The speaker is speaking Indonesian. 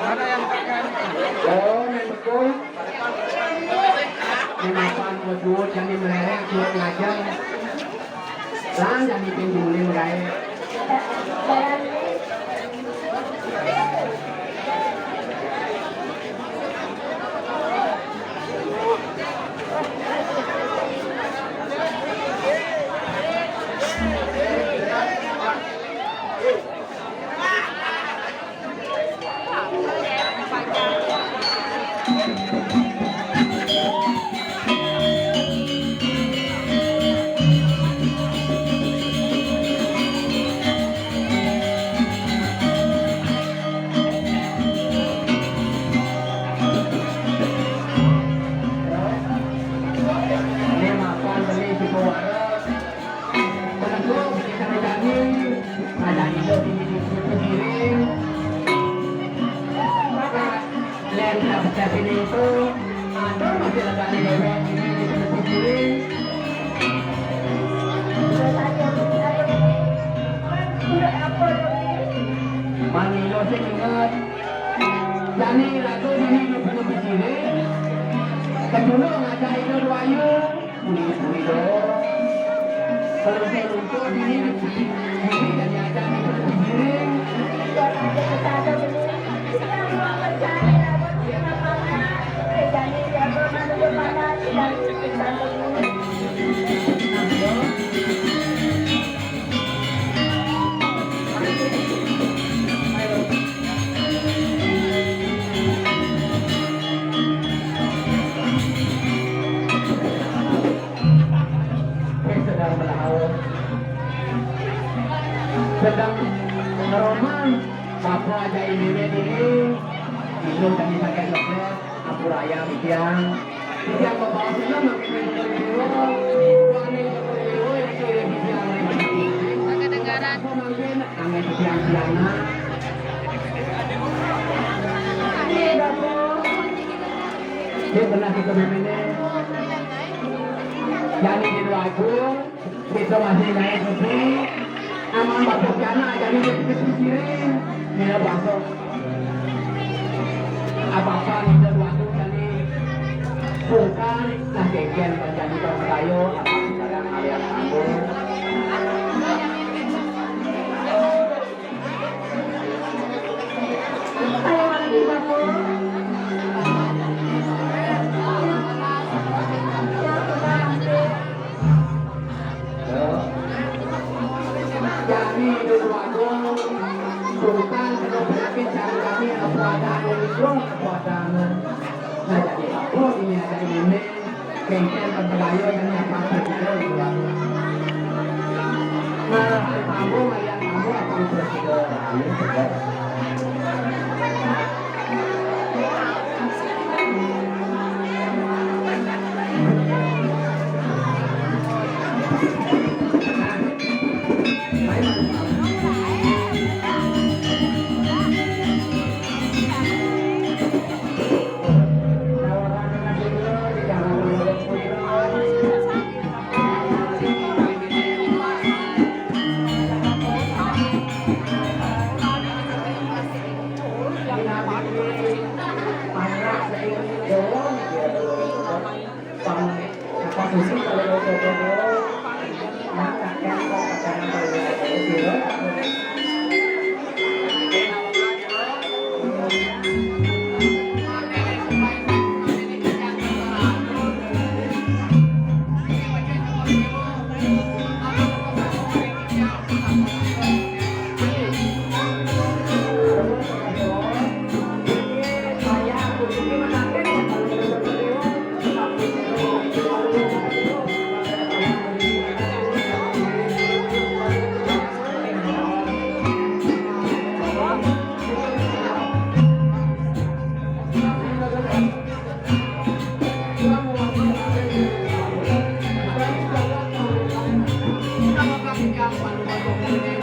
Mana yang tekan? Oh, yang betul. Menapan wujud yang dimelereng suat ngajar. Lang yang dipinjuli mulai. Manilo sing ingat jani lagu ini lupa berdiri kedulu ngajak itu wayu puli-puli do kalau saya luncur ini dipuli-puli dan ngajak itu berdiri sedang meroman apa aja ini minum kami pakai coklat apur ayam siang bawa senang makin berdua wangi berdua itu yang siang Kedengaran. mungkin kami siang-siangnya dia pernah kita memene jadi di lagu kita masih naik sepi aman bapak jana jadi kita pikirin nila baso apa-apa nila waktu jadi bukan nah keken menjadi kayo apa sekarang alias aku ayo lagi bapak jadi dulu aku sultan kalau penyakit cari kami keadaan untung keadaan nah jadi aku ini ada ini kengken berbayo dan yang pasir itu juga nah kamu melihat kamu akan presiden Kita mau kasih yang